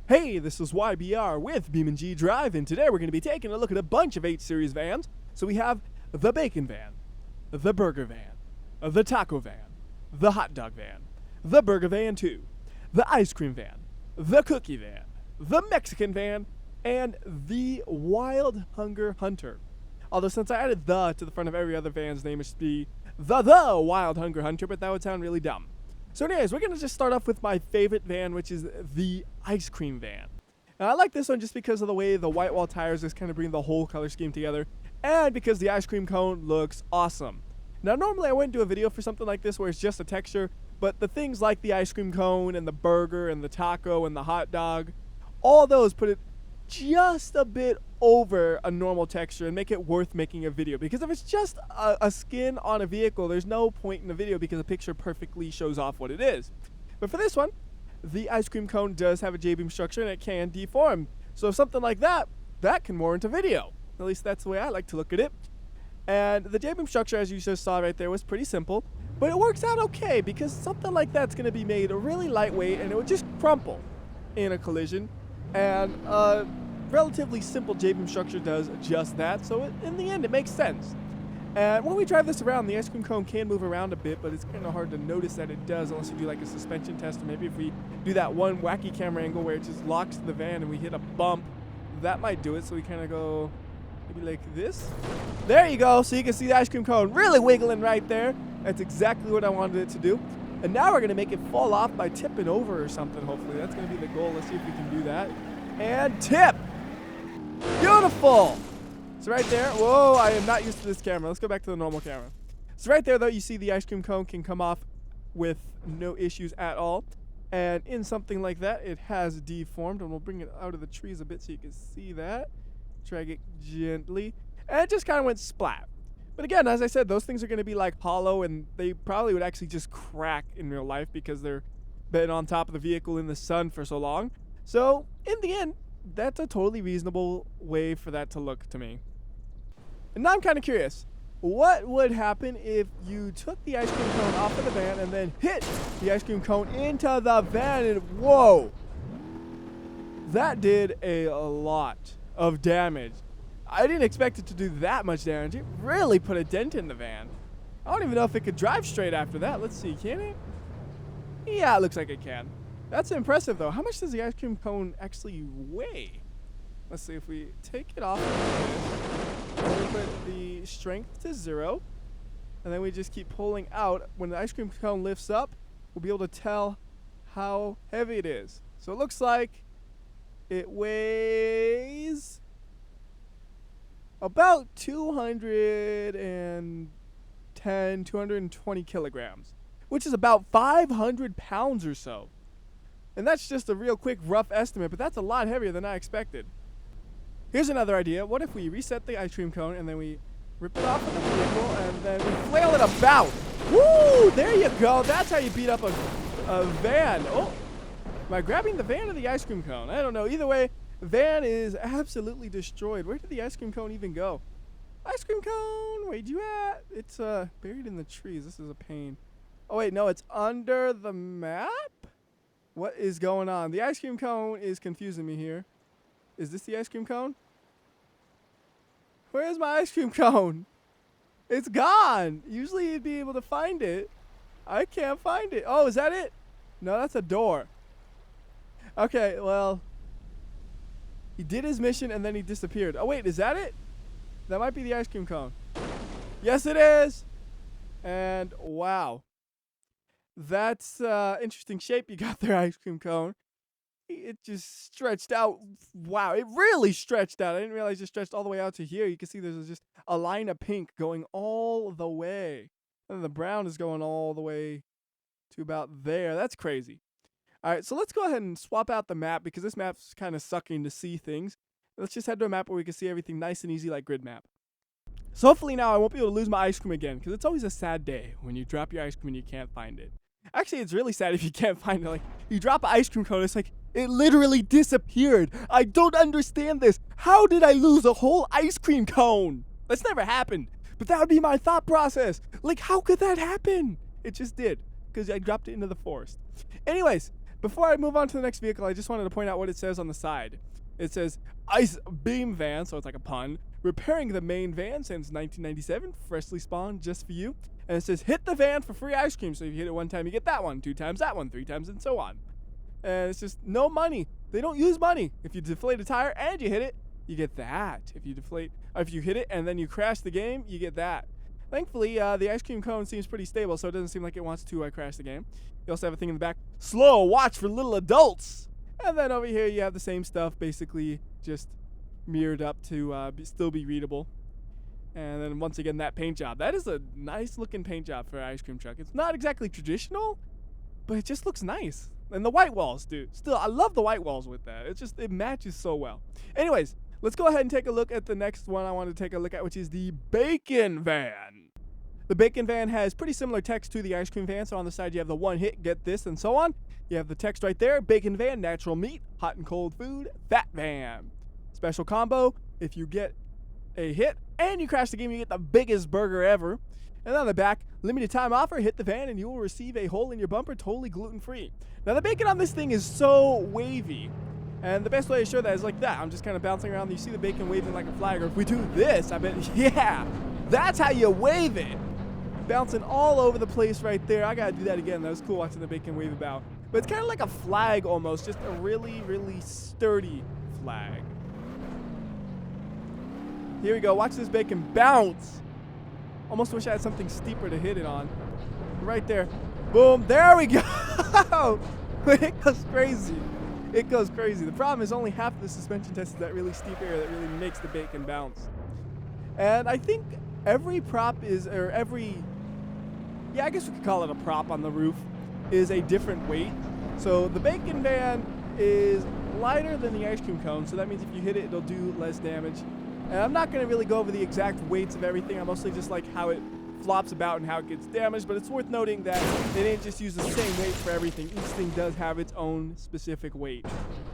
Hey, this is WhyBeAre with BeamNG.drive, and today we're going to be taking a look at a bunch of 8 Series vans. So we have the bacon van, the burger van, the taco van, the hot dog van, the burger van 2, the ice cream van, the cookie van, the Mexican van, and the wild hunger hunter. Although since I added the to the front of every other van's name, it should be the wild hunger hunter, but that would sound really dumb. So anyways, we're going to just start off with my favorite van, which is the ice cream van. And I like this one just because of the way the white wall tires just kind of bring the whole color scheme together, and because the ice cream cone looks awesome. Now normally I wouldn't do a video for something like this where it's just a texture, but the things like the ice cream cone and the burger and the taco and the hot dog, all those put it just a bit over a normal texture and make it worth making a video, because if it's just a skin on a vehicle, there's no point in the video because the picture perfectly shows off what it is. But for this one, the ice cream cone does have a J-beam structure and it can deform, so something like that can warrant a video. At least that's the way I like to look at it. And the J-beam structure, as you just saw right there, was pretty simple, but it works out okay because something like that's going to be made really lightweight and it would just crumple in a collision. And relatively simple J-beam structure does just that, so in the end it makes sense. And when we drive this around, the ice cream cone can move around a bit, but it's kind of hard to notice that it does unless you do like a suspension test, or maybe if we do that one wacky camera angle where it just locks the van and we hit a bump, that might do it. So we kind of go maybe like this. There you go, so you can see the ice cream cone really wiggling right there. That's exactly what I wanted it to do. And now we're going to make it fall off by tipping over or something, hopefully. That's going to be the goal. Let's see if we can do that. And tip! Beautiful! So right there, whoa, I am not used to this camera. Let's go back to the normal camera. So right there, though, you see the ice cream cone can come off with no issues at all. And in something like that, it has deformed. And we'll bring it out of the trees a bit so you can see that. Drag it gently. And it just kind of went splat. But again, as I said, those things are going to be like hollow, and they probably would actually just crack in real life because they're been on top of the vehicle in the sun for so long. So in the end, that's a totally reasonable way for that to look to me. And now I'm kind of curious, what would happen if you took the ice cream cone off of the van and then hit the ice cream cone into the van and whoa! That did a lot of damage. I didn't expect it to do that much damage. It really put a dent in the van. I don't even know if it could drive straight after that. Let's see, can it? Yeah, it looks like it can. That's impressive, though. How much does the ice cream cone actually weigh? Let's see, if we take it off and we put the strength to 0, and then we just keep pulling out. When the ice cream cone lifts up, we'll be able to tell how heavy it is. So it looks like it weighs about 220 kilograms, which is about 500 pounds or so. And that's just a real quick rough estimate, but that's a lot heavier than I expected. Here's another idea. What if we reset the ice cream cone and then we rip it off of the vehicle and then we flail it about? Woo! There you go. That's how you beat up a van. Oh, am I grabbing the van or the ice cream cone? I don't know. Either way, van is absolutely destroyed. Where did the ice cream cone even go? Ice cream cone, where'd you at? It's buried in the trees. This is a pain. Oh wait, no, it's under the map? What is going on? The ice cream cone is confusing me here. Is this the ice cream cone? Where's my ice cream cone? It's gone. Usually you'd be able to find it. I can't find it. Oh, is that it? No, that's a door. Okay, well, he did his mission and then he disappeared. Oh wait, is that it? That might be the ice cream cone. Yes, it is. And wow. That's interesting shape you got there, ice cream cone. It just stretched out. Wow, it really stretched out. I didn't realize it stretched all the way out to here. You can see there's just a line of pink going all the way. And the brown is going all the way to about there. That's crazy. All right, so let's go ahead and swap out the map because this map's kind of sucking to see things. Let's just head to a map where we can see everything nice and easy like grid map. So hopefully now I won't be able to lose my ice cream again, because it's always a sad day when you drop your ice cream and you can't find it. Actually, it's really sad if you can't find it. Like, you drop an ice cream cone, it's like, it literally disappeared. I don't understand this. How did I lose a whole ice cream cone? That's never happened. But that would be my thought process. Like, how could that happen? It just did, because I dropped it into the forest. Anyways, Before I move on to the next vehicle, I just wanted to point out what it says on the side. It says Ice Beam Van, so it's like a pun. Repairing the main van since 1997, freshly spawned just for you. And it says hit the van for free ice cream. So if you hit it one time, you get that one, 2 times that one, 3 times, and so on. And it's just no money. They don't use money. If you deflate a tire and you hit it, you get that. If you hit it and then you crash the game, you get that. Thankfully, the ice cream cone seems pretty stable, so it doesn't seem like it wants to crash the game. You also have a thing in the back, slow watch for little adults. And then over here you have the same stuff, basically just mirrored up to still be readable. And then once again, that paint job. That is a nice looking paint job for an ice cream truck. It's not exactly traditional, but it just looks nice. And the white walls, dude. Still, I love the white walls with that. It matches so well. Anyways, let's go ahead and take a look at the next one I want to take a look at, which is the Bacon Van. The Bacon Van has pretty similar text to the ice cream van. So on the side, you have the one hit, get this, and so on. You have the text right there, Bacon Van, natural meat, hot and cold food, fat van. Special combo, if you get a hit and you crash the game, you get the biggest burger ever. And on the back, limited time offer, hit the van and you will receive a hole in your bumper, totally gluten-free. Now the bacon on this thing is so wavy. And the best way to show that is like that. I'm just kind of bouncing around. You see the bacon waving like a flag. Or if we do this, I bet, yeah, that's how you wave it. Bouncing all over the place right there. I gotta do that again. That was cool watching the bacon wave about. But it's kind of like a flag almost, just a really, really sturdy flag. Here we go. Watch this bacon bounce. Almost wish I had something steeper to hit it on. Right there. Boom. There we go. It goes crazy. It goes crazy. The problem is only half of the suspension test is that really steep area that really makes the bacon bounce. And I think every prop is, or every, yeah, I guess we could call it a prop on the roof, is a different weight. So the bacon van is lighter than the ice cream cone, so that means if you hit it, it'll do less damage. And I'm not going to really go over the exact weights of everything. I mostly just like how it flops about and how it gets damaged, but it's worth noting that they didn't just use the same weight for everything. Each thing does have its own specific weight.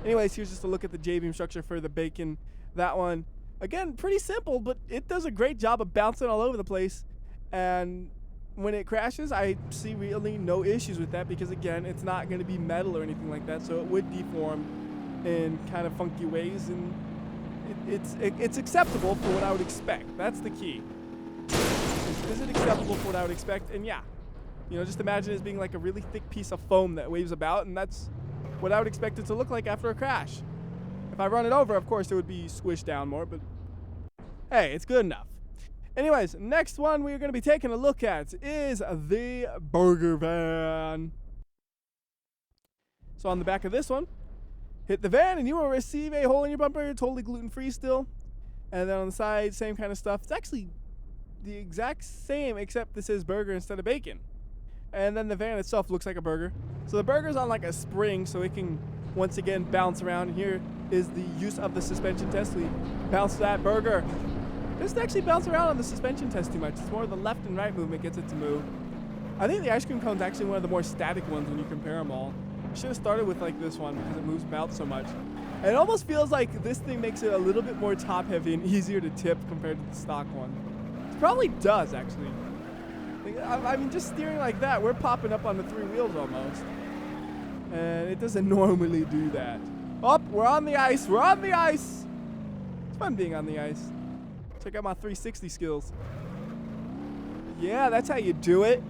Anyways, here's just a look at the J-beam structure for the bacon. That one, again, pretty simple, but it does a great job of bouncing all over the place. And when it crashes, I see really no issues with that because, again, it's not going to be metal or anything like that, so it would deform in kind of funky ways, and it's acceptable for what I would expect. That's the key. Is it acceptable for what I would expect? And yeah, you know, just imagine it as being like a really thick piece of foam that waves about, and that's what I would expect it to look like after a crash. If I run it over, of course, it would be squished down more, but hey, it's good enough. Anyways, next one we're going to be taking a look at is the Burger Van. So on the back of this one, hit the van and you will receive a hole in your bumper, totally gluten-free still. And then on the side, same kind of stuff. It's actually the exact same, except this is burger instead of bacon. And then the van itself looks like a burger. So the burger's on like a spring, so it can once again bounce around. And here is the use of the suspension test. We bounce that burger. It doesn't actually bounce around on the suspension test too much. It's more the left and right movement gets it to move. I think the ice cream cone's actually one of the more static ones when you compare them all. I should have started with like this one because it moves about so much. And it almost feels like this thing makes it a little bit more top heavy and easier to tip compared to the stock one. It probably does actually. I mean, just steering like that, we're popping up on the 3 wheels almost. And it doesn't normally do that. Oh, we're on the ice. We're on the ice. It's fun being on the ice. Check out my 360 skills. Yeah, that's how you do it.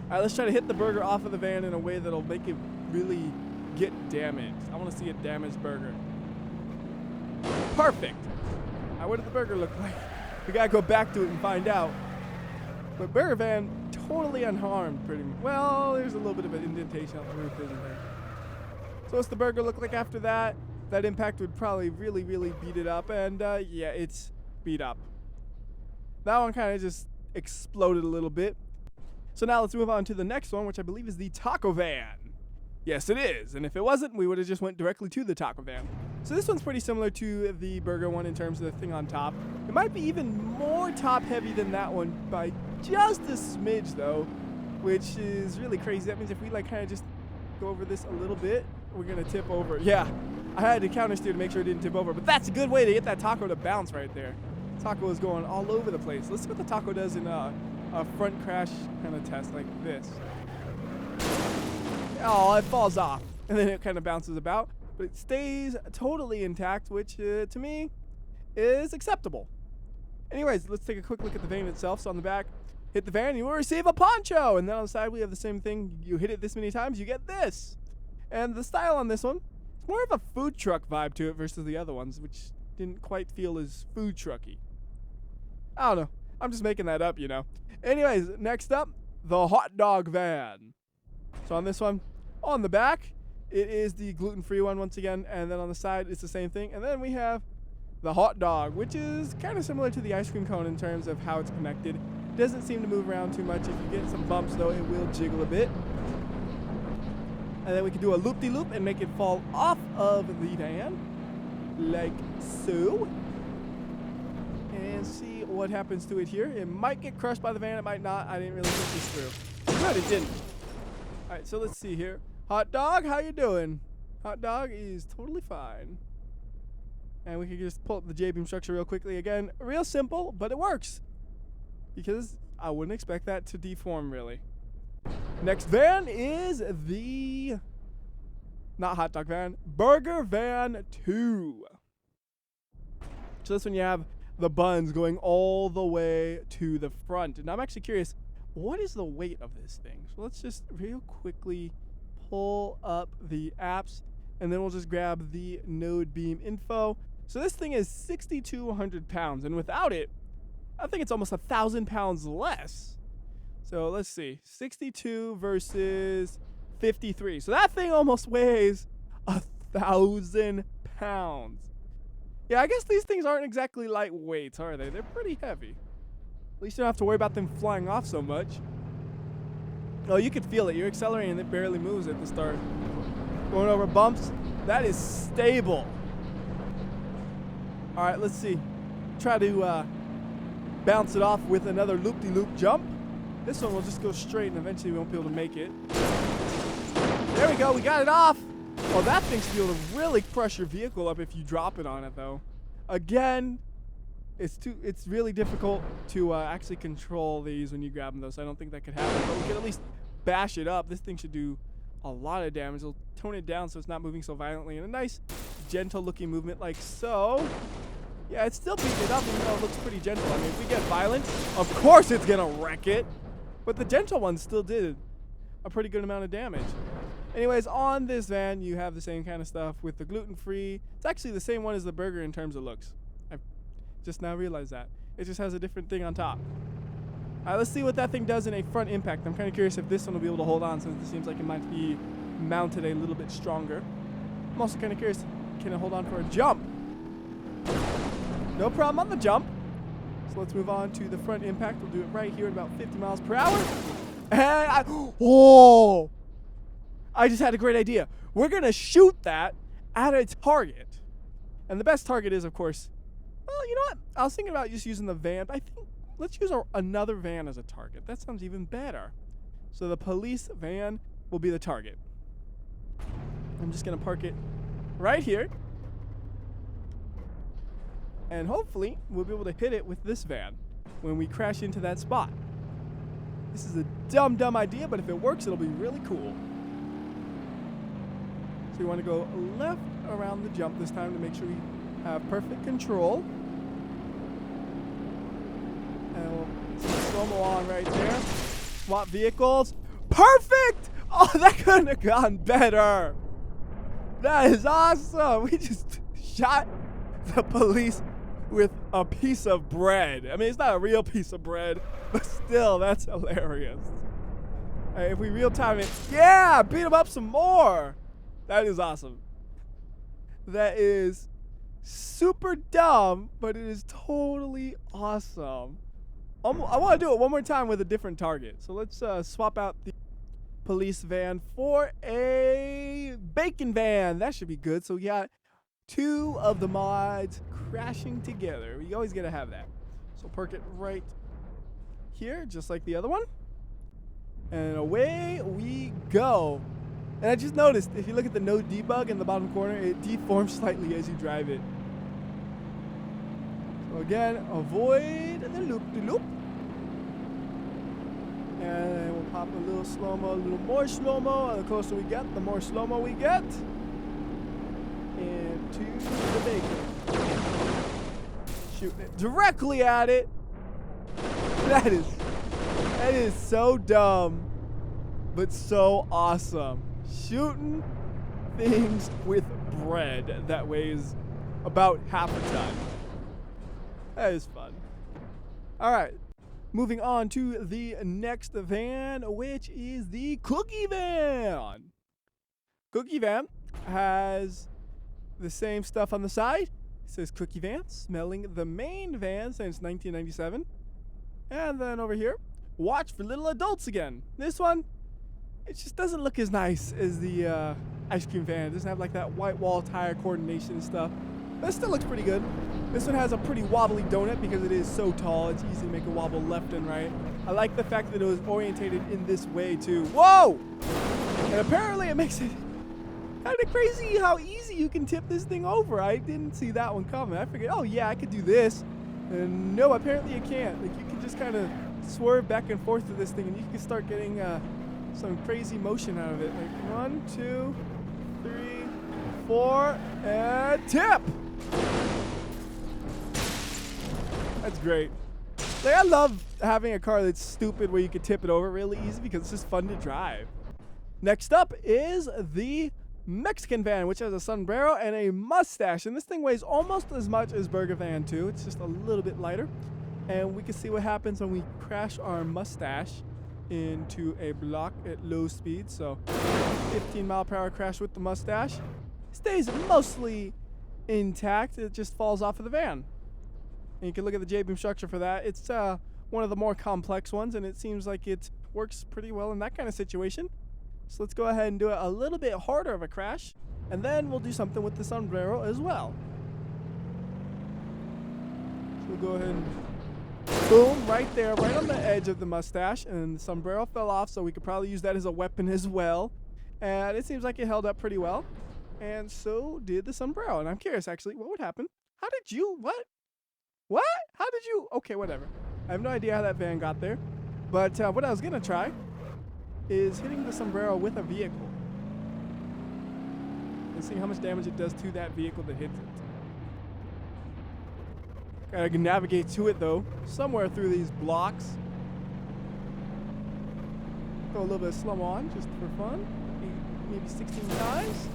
All right, let's try to hit the burger off of the van in a way that'll make it really get damaged. I want to see a damaged burger. Perfect. All right, what did the burger look like? We got to go back to it and find out. But Burger Van, totally unharmed, pretty much. Well, there's a little bit of an indentation on the roof, isn't there? So what's the burger look like after that? That impact would probably really, really beat it up. And yeah, it's beat up. That one kind of just exploded a little bit. So now let's move on to the next one, which I believe is the Taco Van. Yes, it is. And if it wasn't, we would have just went directly to the Taco Van. So this one's pretty similar to the burger one in terms of the thing on top. It might be even more top heavy than that one by just a smidge though, which is really crazy. That means if we like kind of just go over this a little bit, we're going to tip over. Yeah, I had to counter steer to make sure it didn't tip over, but that's a good way to get that taco to bounce right there. Taco is going all over the place. Let's see what the taco does in a front crash kind of test like this. Oh, it falls off. And then it kind of bounces about. But it stays totally intact, which to me is acceptable. Anyways, let's take a quick look at the van itself. So on the back, hit the van, you will receive a poncho. And then on the side, we have the same thing. You hit it this many times, you get this. And the style on this one, it's more of a food truck vibe to it versus the other ones, which didn't quite feel as food trucky. I don't know. I'm just making that up, you know. Anyways, next up, the hot dog van. So on this one, on the back, it is the gluten-free one once again. And then on the side, it's the same thing. And then we have the hot dog, which is kind of similar to the ice cream cone in terms of how it's connected. Doesn't seem to move around too much. If you get some bumps, though, it will jiggle a bit. And then we can do a loop-de-loop and make it fall off of the van, like so. And see what happens to it here. It might get crushed by the van, it might not. I didn't really think this through. But it didn't. Alright, so let's see here. Hot dog, how you doing? Hot dog is totally fine. And we can just pull up the J-beam structure real quickly. Again, real simple, but it works. Because I wouldn't expect that to deform, really. Next van is the, not hot dog van, burger van 2. So this one you have the buns going all the way to the front. And I'm actually curious, what is the weight of this thing? So let's just real quickly pull up the apps, and then we'll just grab the node beam info. So this thing is 6,200 pounds, and without it, I think it's almost 1,000 pounds less. So let's see, 62 versus 53. So that thing almost weighs 1,000 pounds. Yeah, I guess these things aren't exactly lightweight, are they? They're pretty heavy. At least you don't have to worry about them flying off so much. Oh, you can feel it. You're accelerating and it barely moves at the start. Going over bumps, that is stable. All right, let's see. Try to bounce it off with another loop-de-loop jump. This one will just go straight and eventually we won't be able to make it. There we go, we got it off. Oh, that thing's be able to really crush your vehicle up if you drop it on it, though. Again, it's really difficult to actually control these when you grab them, though, so I don't think that could happen. But we can at least bash it up. This thing should do a lot of damage. It'll tone it down so it's not moving so violently. And a nice, gentle-looking movement like so. Yeah, it's still beating it up, even though it looks pretty gentle. I mean, if we get violent, of course it's going to wreck it. But the gentle one still did a pretty good amount of damage. Anyways, on this van, you have the same kind of stuff with the gluten-free. It's actually the same one as the burger in terms of looks. I've just now realized that. It just has a different thing on top. All right, let's see what that thing does in a front impact. I'm kind of curious if this one will be able to hold on, since it seems like it might be mounted a little bit stronger. I'm also kind of curious, can it hold on for a jump? No problem on the jump. So let's move on to the front impact. We'll do it right here at about 50 miles per hour. And I just had a great idea. We're going to shoot that at a target. And the best target is, of course, well, you know what? I was thinking about just using the van, but I think let's use another van as a target. That sounds even better. So the police van will be the target. I'm just going to park it right here. And hopefully, we'll be able to hit it with this van when we crash into that spot. This is a dumb idea, but if it works, it'll be really cool. So we want to go left around the jump this time to make sure we have perfect control. And we'll slow-mo on right there. Swap vehicles. Perfect! Oh, that couldn't have gone better. That is awesome. We just shot the police with a piece of bread. I mean, it's not a real piece of bread, but still, that's hilarious. All right, if we real time it, yeah, beat him up some more. That is awesome. That is super dumb, but it is totally awesome. I want to do it one more time with a different target. So let's swap out the police van for a bacon van. That should be good. So we got two of the mods crashing together. You always got to have that. So park it right here, just like the other one. And away we go. And I just noticed, if you look at the node debug in the bottom corner, it deforms slightly as you drive it. So again, avoid the loop-de-loop. And then we'll pop a little slow-mo, a little more slow-mo. The closer we get, the more slow-mo we get. And to the bacon. Shooting it directly at it. That is so dumb, but so awesome. Shooting things with bread that weighs about half a ton. That is fun. All right, moving on to the next van, which is the Cookie Van. Cookie Van has the same stuff on the side. It says Cookie Van, smelling the main van since 1997. And then over here, watch for little adults again. This one, it just doesn't look as nice as the ice cream van. It doesn't have like that white wall tire coordination and stuff. But it still looks pretty good. This one has a pretty wobbly donut because it is so tall. It's easy to make it wobble left and right. I like the fact that it was orientated in this way too. Whoa! And apparently it makes it kind of crazy how easy you can tip this thing over. I didn't see that one coming. I figured, oh yeah, I could do this. And no, apparently you can't. Like you can just kind of swerve back and forth to this thing and you can start getting some crazy motion out of it. Like 1, 2, 3, 4, and tip! That's great. Like, I love having a car that's stupid where you can tip it over really easy because it's just fun to drive. Next up is the Mexican van, which has a sombrero and a mustache. And this thing weighs almost as much as Burger Van 2. It's just a little bit lighter. And we can see what happens when we crash our mustache into a block at low speed. So 15-mile-per-hour crash with the mustache. Stays mostly intact. It just falls off of the van. And you can look at the J-beam structure for that. It's one of the more complex ones, and it seems like it works pretty well in that kind of situation. So let's go ahead and do it a little bit harder of a crash, and then we'll do something with the sombrero as well. So we'll go ahead and boom, right there, right on the edge of the mustache, and the sombrero fell off, so we could probably use that as a weapon as well. And it seems like it held up pretty well, and so did the sombrero. And I'm curious, actually, what would happen? How did you, what? What? How did you, okay, whatever. I have no idea how that van got there, but what I was gonna try is hitting the sombrero with a vehicle and seeing how much damage it does to that vehicle that hits it. Gotta navigate to it though, somewhere through these blocks. Go a little bit of slow on just for fun. Maybe 16 times.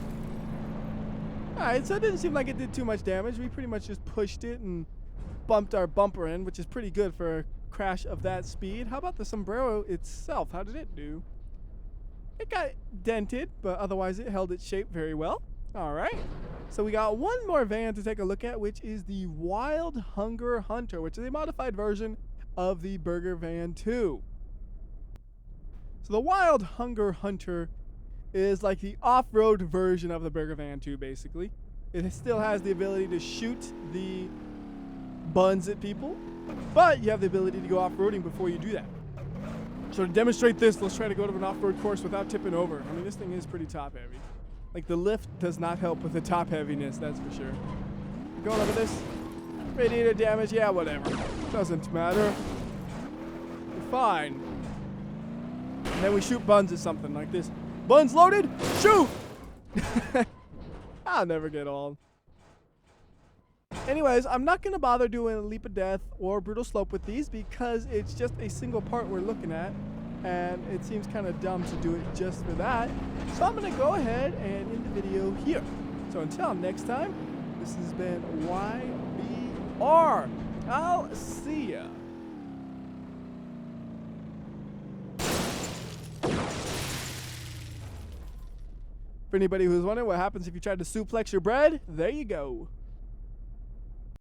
Alright, so it didn't seem like it did too much damage. We pretty much just pushed it and bumped our bumper in, which is pretty good for a crash of that speed. How about the sombrero itself? How did it do? It got dented, but otherwise it held its shape very well. All right. So we got one more van to take a look at, which is the Wild Hunger Hunter, which is a modified version of the Burger Van 2. So the Wild Hunger Hunter is like the off-road version of the Burger Van 2, basically. It still has the ability to shoot the buns at people, but you have the ability to go off-roading before you do that. So to demonstrate this, let's try to go to an off-road course without tipping over. I mean, this thing is pretty top-heavy. Like, the lift does not help with the top-heaviness, that's for sure. Going over this. Radiator damage, yeah, whatever. Doesn't matter. We're fine. And then we shoot buns at something like this. Buns loaded, shoot! I'll never get old. Anyways, I'm not going to bother doing a leap of death or brutal slope with these because it's just a single part we're looking at, and it seems kind of dumb to do it just for that. So I'm going to go ahead and end the video here. So until next time, this has been WhyBeAre. I'll see ya. For anybody who's wondering what happens if you try to suplex your bread, there you go.